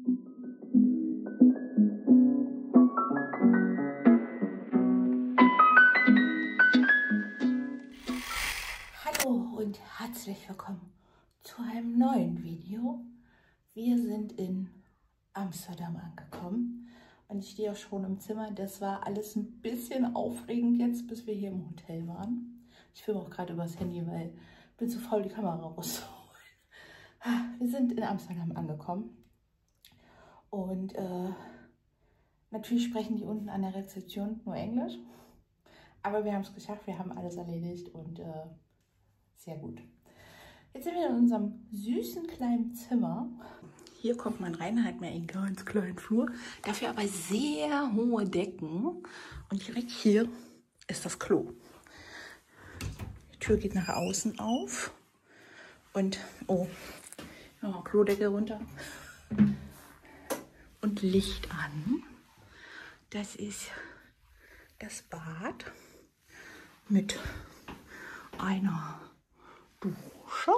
Hallo und herzlich willkommen zu einem neuen Video. Wir sind in Amsterdam angekommen und ich stehe auch schon im Zimmer. Das war alles ein bisschen aufregend jetzt, bis wir hier im Hotel waren. Ich filme auch gerade übers Handy, weil ich bin zu faul, die Kamera rauszuholen. Wir sind in Amsterdam angekommen und natürlich sprechen die unten an der Rezeption nur Englisch. Aber wir haben es geschafft, wir haben alles erledigt und sehr gut. Jetzt sind wir in unserem süßen kleinen Zimmer. Hier kommt man rein, hat man einen ganz kleinen Flur. Dafür aber sehr hohe Decken. Und direkt hier ist das Klo. Die Tür geht nach außen auf. Und, oh, ja, Klodeckel runter. Und Licht an. Das ist das Bad mit einer Dusche.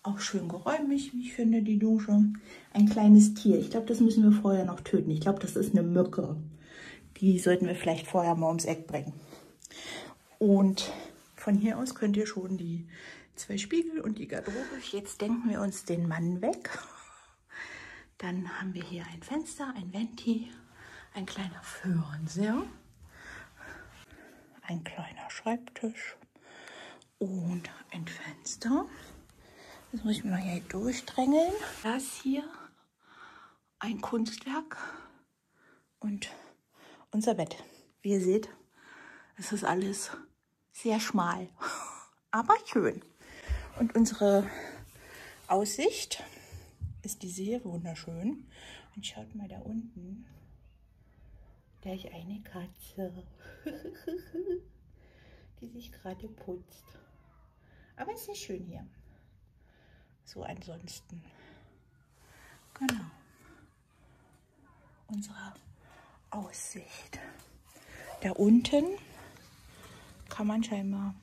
Auch schön geräumig, wie ich finde, die Dusche. Ein kleines Tier. Ich glaube, das müssen wir vorher noch töten. Ich glaube, das ist eine Mücke. Die sollten wir vielleicht vorher mal ums Eck bringen. Und von hier aus könnt ihr schon die 2 Spiegel und die Garderobe. Jetzt denken wir uns den Mann weg. Dann haben wir hier ein Fenster, ein Venti, ein kleiner Fernseher, ein kleiner Schreibtisch und ein Fenster. Das muss ich mal hier durchdrängeln. Das hier ein Kunstwerk und unser Bett. Wie ihr seht, es ist alles sehr schmal, aber schön. Und unsere Aussicht ist diese hier wunderschön. Und schaut mal da unten, da ist eine Katze, die sich gerade putzt. Aber es ist sehr schön hier. So ansonsten. Genau. Unsere Aussicht. Da unten kann man scheinbar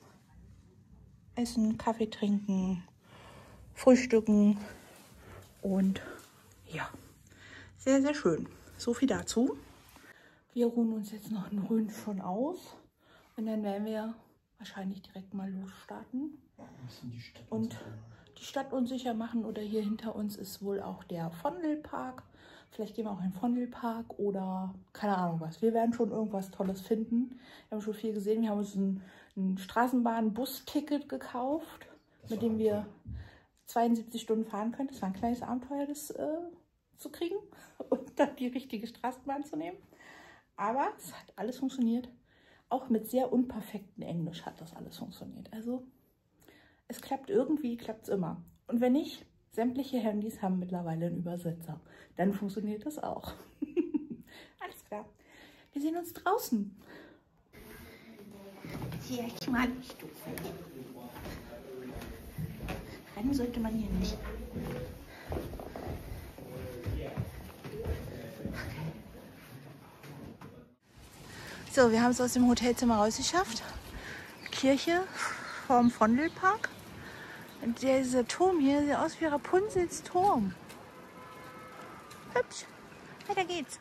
essen, Kaffee trinken, frühstücken und ja, sehr, sehr schön. So viel dazu. Wir ruhen uns jetzt noch ein Ründchen aus und dann werden wir wahrscheinlich direkt mal losstarten und die Stadt unsicher machen. Oder hier hinter uns ist wohl auch der Vondelpark. Vielleicht gehen wir auch in den Vondelpark oder keine Ahnung was. Wir werden schon irgendwas Tolles finden. Wir haben schon viel gesehen. Wir haben uns ein Straßenbahn-Bus-Ticket gekauft, mit dem wir 72 Stunden fahren können. Das war ein kleines Abenteuer, das zu kriegen und dann die richtige Straßenbahn zu nehmen. Aber es hat alles funktioniert. Auch mit sehr unperfektem Englisch hat das alles funktioniert. Also es klappt irgendwie, klappt es immer. Und wenn nicht, sämtliche Handys haben mittlerweile einen Übersetzer. Dann funktioniert das auch. Alles klar. Wir sehen uns draußen. Hier ist mal die Stufe. Rennen sollte man hier nicht. So, wir haben es aus dem Hotelzimmer rausgeschafft. Kirche vom Vondelpark. Und dieser Turm hier sieht aus wie Rapunzels Turm. Hübsch. Weiter geht's.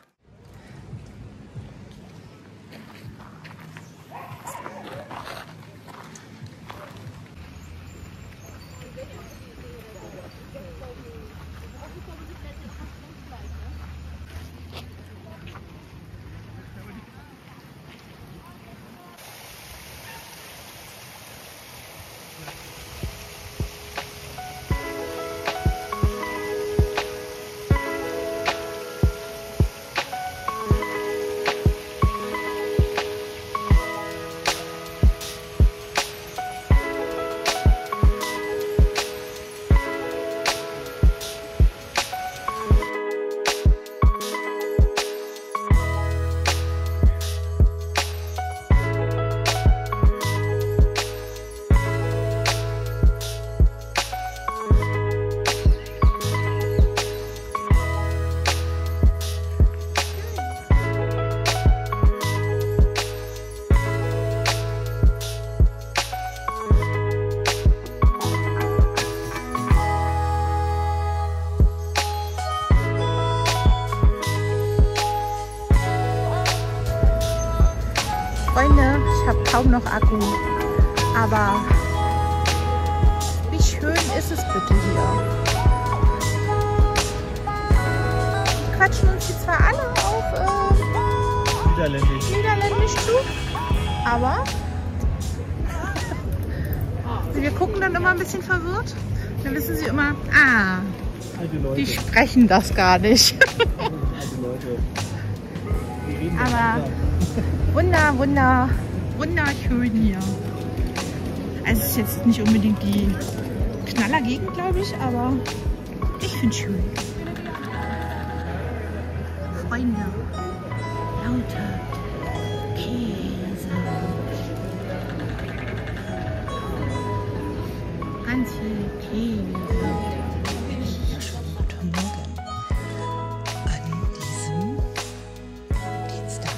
Ich habe kaum noch Akku. Aber wie schön ist es bitte hier? Die quatschen uns hier zwar alle auf Niederländisch zu, aber wir gucken dann immer ein bisschen verwirrt. Dann wissen sie immer, die sprechen das gar nicht. Aber wunderschön hier. Also es ist jetzt nicht unbedingt die Knallergegend, glaube ich, aber ich finde es schön. Freunde, lauter Käse. Ganz viel Käse. Guten Morgen an diesem Dienstag.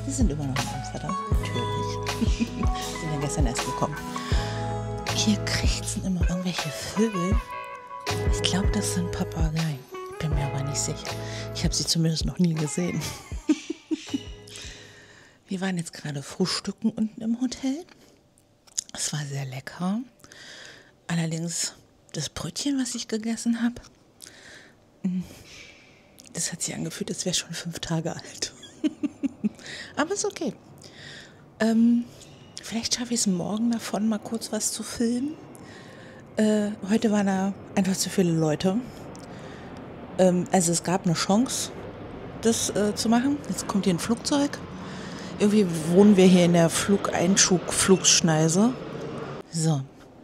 Wir sind immer noch in Amsterdam, natürlich. Wir sind ja gestern erst gekommen. Hier krächzen immer irgendwelche Vögel. Ich glaube, das sind Papageien. Ich bin mir aber nicht sicher. Ich habe sie zumindest noch nie gesehen. Wir waren jetzt gerade frühstücken unten im Hotel. Es war sehr lecker. Allerdings das Brötchen, was ich gegessen habe, das hat sich angefühlt, als wäre schon 5 Tage alt. Aber ist okay. Vielleicht schaffe ich es morgen davon, mal kurz was zu filmen. Heute waren da einfach zu viele Leute. Also es gab eine Chance, das zu machen. Jetzt kommt hier ein Flugzeug. Irgendwie wohnen wir hier in der Flugeinschneise. So,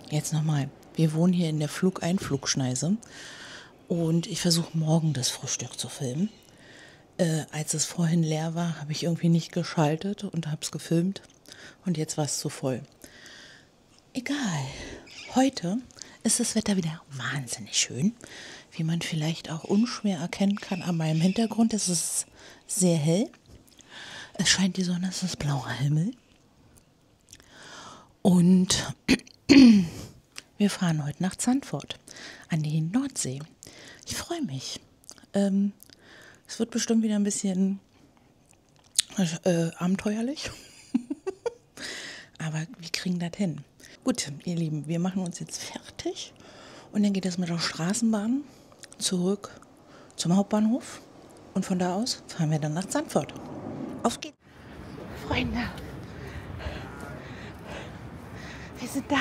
jetzt nochmal. Wir wohnen hier in der Flugeinflugschneise. Und ich versuche morgen das Frühstück zu filmen. Als es vorhin leer war, habe ich irgendwie nicht geschaltet und habe es gefilmt. Und jetzt war es zu voll. Egal. Heute ist das Wetter wieder wahnsinnig schön. Wie man vielleicht auch unschwer erkennen kann an meinem Hintergrund. Es ist sehr hell. Es scheint die Sonne, es ist blauer Himmel. Und wir fahren heute nach Zandvoort an die Nordsee. Ich freue mich. Es wird bestimmt wieder ein bisschen abenteuerlich. Aber wir kriegen das hin. Gut, ihr Lieben, wir machen uns jetzt fertig. Und dann geht es mit der Straßenbahn zurück zum Hauptbahnhof. Und von da aus fahren wir dann nach Zandvoort. Auf geht's. Freunde, wir sind da.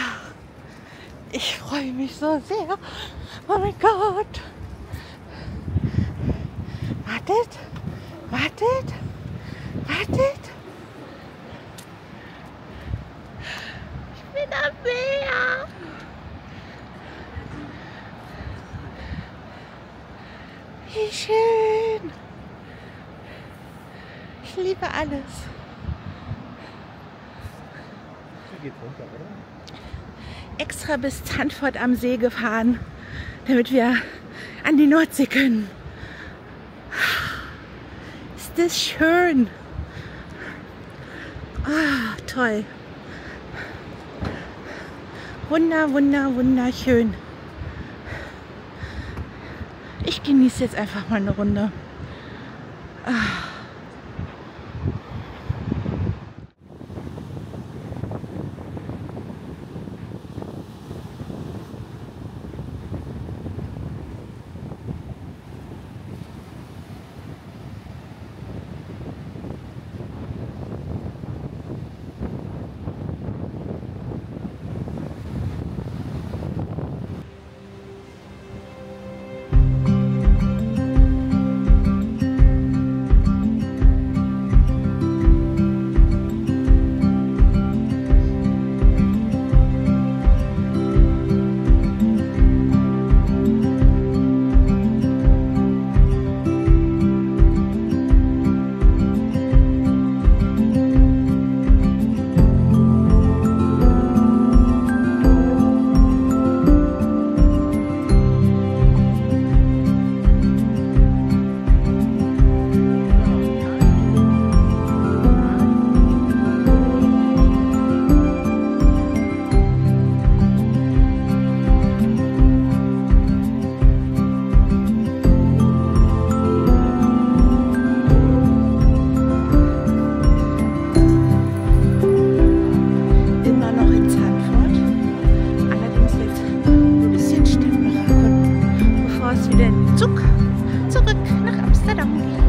Ich freue mich so sehr. Oh mein Gott. Wartet. Ich bin am Meer. Wie schön. Ich liebe alles. Hier geht's runter, oder? Extra bis Zandvoort am See gefahren, damit wir an die Nordsee können. Ist das schön. Toll. Wunderschön. Ich genieße jetzt einfach mal eine Runde. Zug zurück nach Amsterdam geht.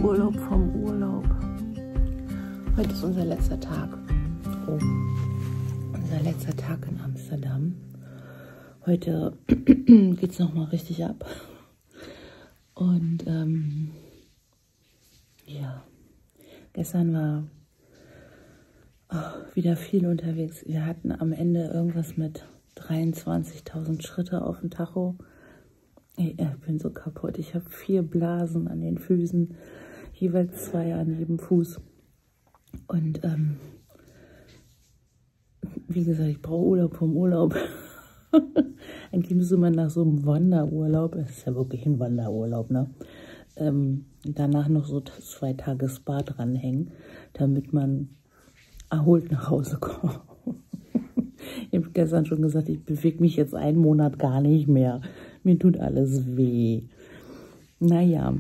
Urlaub vom Urlaub. Heute ist unser letzter Tag. Oh, unser letzter Tag in Amsterdam. Heute geht es nochmal richtig ab. Und ja, Gestern war wieder viel unterwegs. Wir hatten am Ende irgendwas mit 23.000 Schritte auf dem Tacho. Ich bin so kaputt. Ich habe 4 Blasen an den Füßen, jeweils 2 an jedem Fuß. Und wie gesagt, ich brauche Urlaub vom Urlaub. Eigentlich müsste man nach so einem Wanderurlaub, das ist ja wirklich ein Wanderurlaub, ne? Danach noch so 2 Tage Spa dranhängen, damit man erholt nach Hause kommt. Ich habe gestern schon gesagt, ich bewege mich jetzt einen Monat gar nicht mehr. Mir tut alles weh. Naja,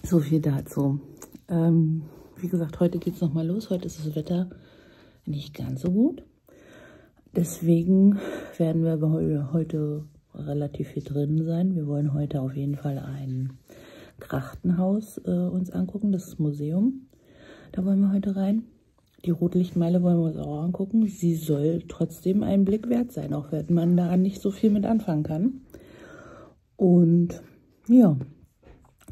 so viel dazu. Wie gesagt, heute geht es nochmal los. Heute ist das Wetter nicht ganz so gut. Deswegen werden wir heute relativ viel drin sein. Wir wollen heute auf jeden Fall ein Krachtenhaus uns angucken, das Museum. Da wollen wir heute rein. Die Rotlichtmeile wollen wir uns auch angucken. Sie soll trotzdem einen Blick wert sein, auch wenn man da nicht so viel mit anfangen kann. Und ja,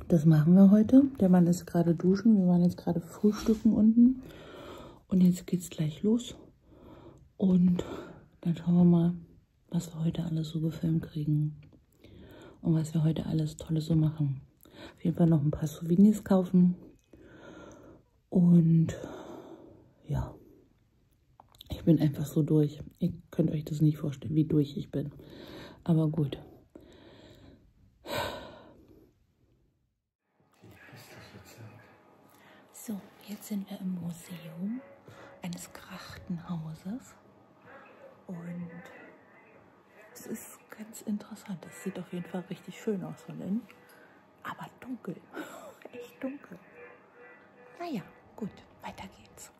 das machen wir heute. Der Mann ist gerade duschen. Wir waren jetzt gerade frühstücken unten. Und jetzt geht's gleich los. Und dann schauen wir mal, was wir heute alles so gefilmt kriegen. Und was wir heute alles Tolles so machen. Auf jeden Fall noch ein paar Souvenirs kaufen. Und ja, ich bin einfach so durch. Ihr könnt euch das nicht vorstellen, wie durch ich bin. Aber gut. So, jetzt sind wir im Museum eines Krachtenhauses. Und es ist ganz interessant. Das sieht auf jeden Fall richtig schön aus von innen. Aber dunkel. Echt dunkel. Naja, gut, weiter geht's.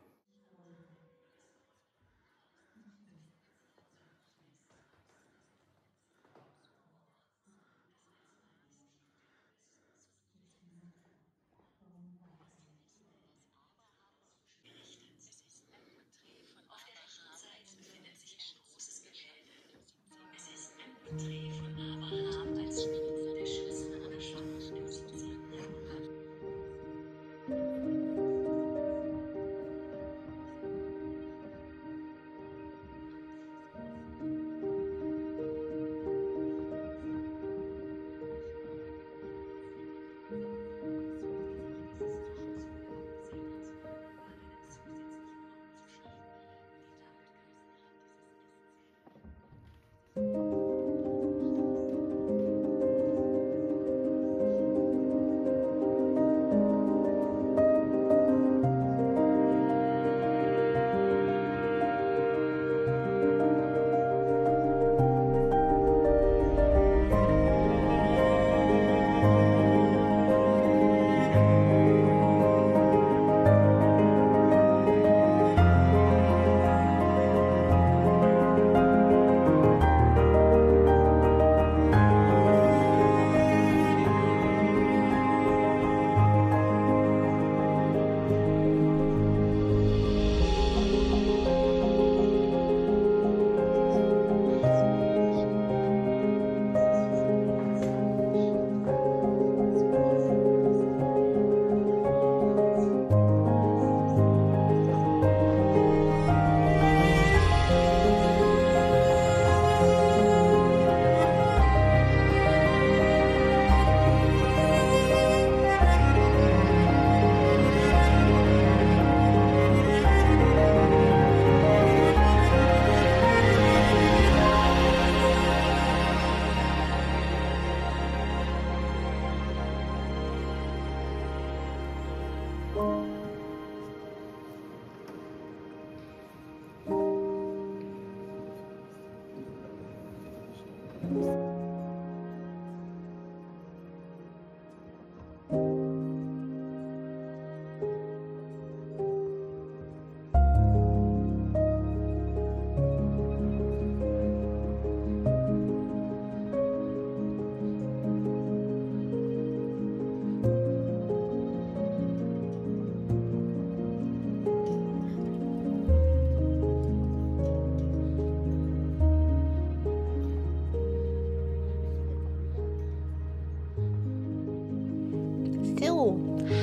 So,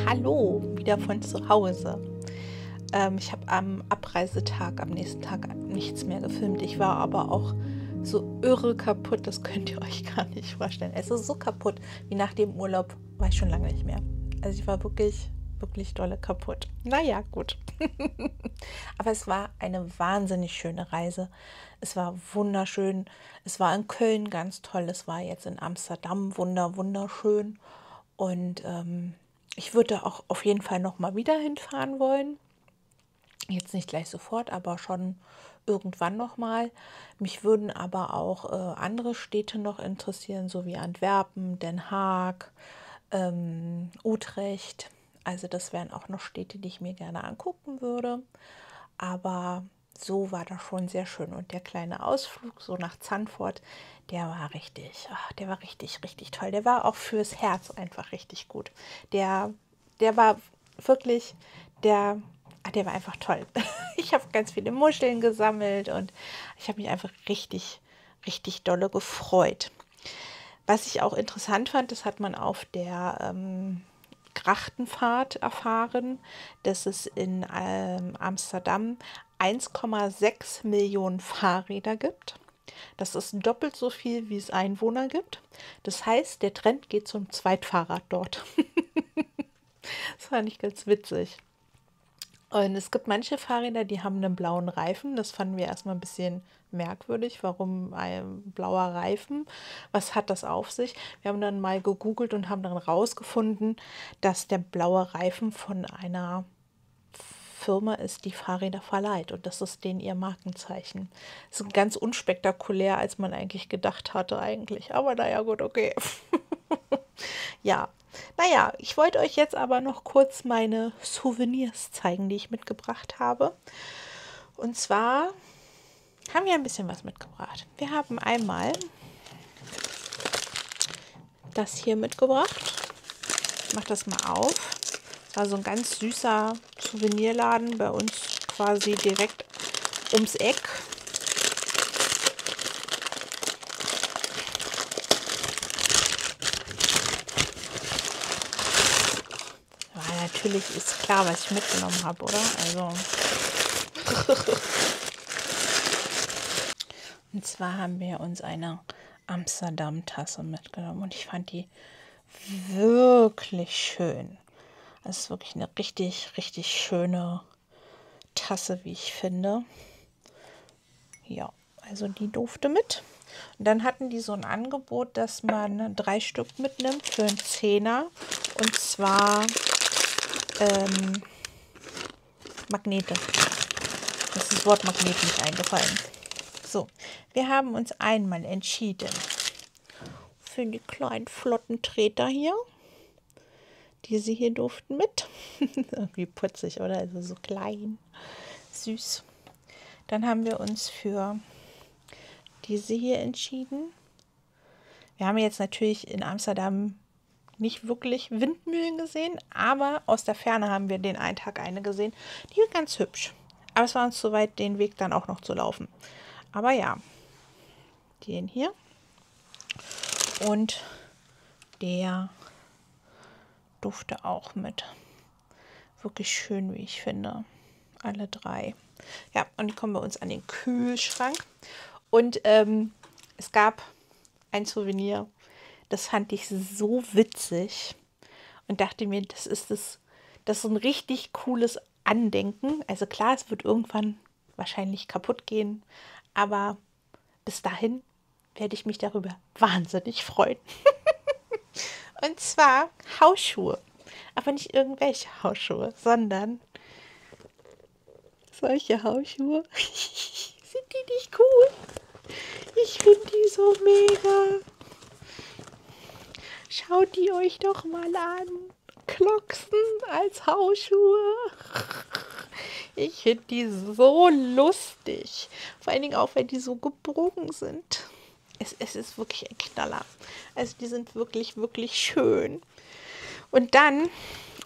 hallo, wieder von zu Hause. Ich habe am Abreisetag, am nächsten Tag nichts mehr gefilmt. Ich war aber auch so irre kaputt, das könnt ihr euch gar nicht vorstellen. Es ist so kaputt, wie nach dem Urlaub war ich schon lange nicht mehr. Also ich war wirklich, wirklich dolle kaputt. Naja, gut. Aber es war eine wahnsinnig schöne Reise. Es war wunderschön. Es war in Köln ganz toll. Es war jetzt in Amsterdam wunderschön. Und ich würde auch auf jeden Fall noch mal wieder hinfahren wollen. Jetzt nicht gleich sofort, aber schon irgendwann noch mal. Mich würden aber auch andere Städte noch interessieren, so wie Antwerpen, Den Haag, Utrecht. Also das wären auch noch Städte, die ich mir gerne angucken würde. Aber so war das schon sehr schön. Und der kleine Ausflug so nach Zandvoort, der war richtig toll. Der war auch fürs Herz einfach richtig gut. Der war wirklich, der war einfach toll. Ich habe ganz viele Muscheln gesammelt und ich habe mich einfach richtig dolle gefreut. Was ich auch interessant fand, das hat man auf der Grachtenfahrt erfahren, dass es in Amsterdam 1,6 Millionen Fahrräder gibt. Das ist doppelt so viel, wie es Einwohner gibt. Das heißt, der Trend geht zum Zweitfahrrad dort. Das fand ich ganz witzig. Und es gibt manche Fahrräder, die haben einen blauen Reifen. Das fanden wir erstmal ein bisschen merkwürdig. Warum ein blauer Reifen? Was hat das auf sich? Wir haben dann mal gegoogelt und haben dann rausgefunden, dass der blaue Reifen von einer Firma ist, die Fahrräder verleiht. Und das ist denen ihr Markenzeichen. Das ist ganz unspektakulär, als man eigentlich gedacht hatte eigentlich. Aber naja, gut, okay. Ja. Naja, ich wollte euch jetzt aber noch kurz meine Souvenirs zeigen, die ich mitgebracht habe. Und zwar haben wir ein bisschen was mitgebracht. Wir haben einmal das hier mitgebracht. Ich mache das mal auf. Das war so ein ganz süßer Souvenirladen bei uns quasi direkt ums Eck. Natürlich ist klar, was ich mitgenommen habe, oder? Also. Und zwar haben wir uns eine Amsterdam-Tasse mitgenommen und ich fand die wirklich schön. Das ist wirklich eine richtig schöne Tasse, wie ich finde. Ja, also die durfte mit. Und dann hatten die so ein Angebot, dass man 3 Stück mitnimmt für einen Zehner. Und zwar Magnete. Das ist das Wort Magnet nicht eingefallen. So, wir haben uns einmal entschieden für die kleinen flotten Treter hier. Diese hier durften mit. Irgendwie putzig, oder? Also so klein, süß. Dann haben wir uns für diese hier entschieden. Wir haben jetzt natürlich in Amsterdam nicht wirklich Windmühlen gesehen, aber aus der Ferne haben wir den einen Tag eine gesehen. Die war ganz hübsch. Aber es war uns zu weit, den Weg dann auch noch zu laufen. Aber ja, den hier. Und der durfte auch mit. Wirklich schön, wie ich finde. Alle 3. Ja, und die kommen bei uns an den Kühlschrank. Und es gab ein Souvenir, das fand ich so witzig und dachte mir, das ist ein richtig cooles Andenken. Also klar, es wird irgendwann wahrscheinlich kaputt gehen, aber bis dahin werde ich mich darüber wahnsinnig freuen. Und zwar Hausschuhe. Aber nicht irgendwelche Hausschuhe, sondern solche Hausschuhe. Sind die nicht cool? Ich finde die so mega. Schaut die euch doch mal an. Klocksen als Hausschuhe. Ich finde die so lustig. Vor allen Dingen auch, wenn die so gebogen sind. Es ist wirklich ein Knaller. Also die sind wirklich schön. Und dann,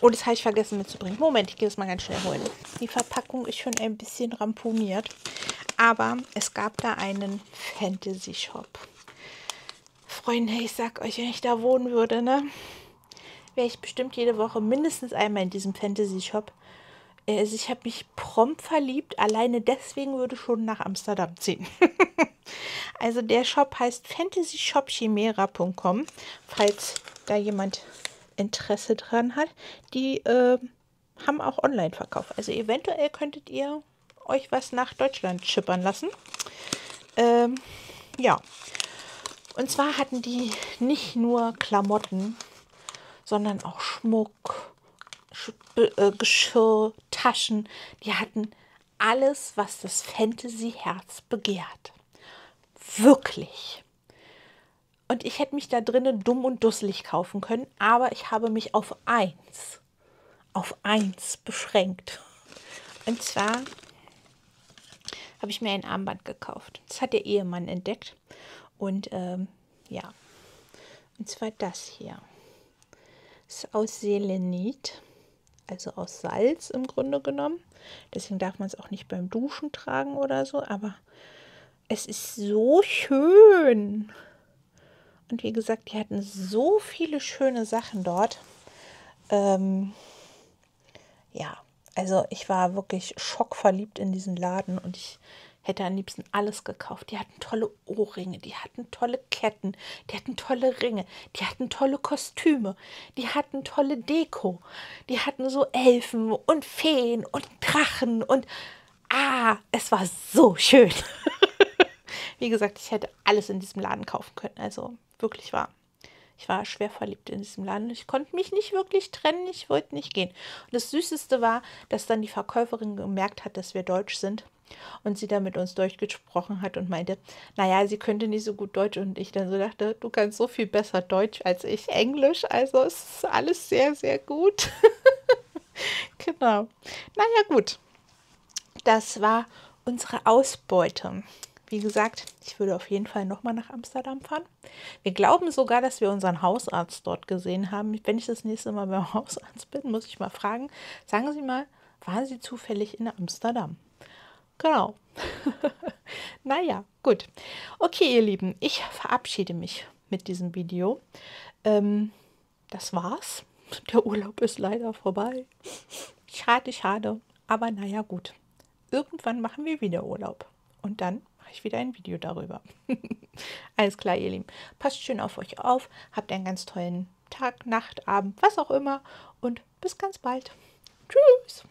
oh, das habe ich vergessen mitzubringen. Moment, ich gehe das mal ganz schnell holen. Die Verpackung ist schon ein bisschen ramponiert. Aber es gab da einen Fantasy-Shop. Freunde, ich sag euch, wenn ich da wohnen würde, ne, wäre ich bestimmt jede Woche mindestens einmal in diesem Fantasy-Shop. Also ich habe mich prompt verliebt. Alleine deswegen würde ich schon nach Amsterdam ziehen. Also der Shop heißt fantasyshopchimera.com, falls da jemand Interesse dran hat. Die haben auch Online-Verkauf. Also eventuell könntet ihr euch was nach Deutschland schippern lassen. Ja. Und zwar hatten die nicht nur Klamotten, sondern auch Schmuck, Geschirr, Taschen. Die hatten alles, was das Fantasy-Herz begehrt. Wirklich. Und ich hätte mich da drinnen dumm und dusselig kaufen können, aber ich habe mich auf eins beschränkt. Und zwar habe ich mir ein Armband gekauft. Das hat der Ehemann entdeckt. Und ja, und zwar das hier. Das ist aus Selenit, also aus Salz im Grunde genommen. Deswegen darf man es auch nicht beim Duschen tragen oder so, aber es ist so schön. Und wie gesagt, die hatten so viele schöne Sachen dort. Ja, also ich war wirklich schockverliebt in diesen Laden und ich hätte am liebsten alles gekauft. Die hatten tolle Ohrringe, die hatten tolle Ketten, die hatten tolle Ringe, die hatten tolle Kostüme, die hatten tolle Deko, die hatten so Elfen und Feen und Drachen und es war so schön. Wie gesagt, ich hätte alles in diesem Laden kaufen können. Also wirklich wahr. Ich war schwer verliebt in diesem Laden. Ich konnte mich nicht wirklich trennen. Ich wollte nicht gehen. Und das Süßeste war, dass dann die Verkäuferin gemerkt hat, dass wir Deutsch sind. Und sie dann mit uns Deutsch gesprochen hat und meinte, naja, sie könnte nicht so gut Deutsch. Und ich dann so dachte, du kannst so viel besser Deutsch als ich Englisch. Also es ist alles sehr, sehr gut. Genau. Naja, gut. Das war unsere Ausbeute. Wie gesagt, ich würde auf jeden Fall nochmal nach Amsterdam fahren. Wir glauben sogar, dass wir unseren Hausarzt dort gesehen haben. Wenn ich das nächste Mal beim Hausarzt bin, muss ich mal fragen. Sagen Sie mal, waren Sie zufällig in Amsterdam? Genau. Naja, gut. Okay, ihr Lieben, ich verabschiede mich mit diesem Video. Das war's. Der Urlaub ist leider vorbei. Schade, schade. Aber naja, gut. Irgendwann machen wir wieder Urlaub. Und dann mache ich wieder ein Video darüber. Alles klar, ihr Lieben. Passt schön auf euch auf. Habt einen ganz tollen Tag, Nacht, Abend, was auch immer. Und bis ganz bald. Tschüss.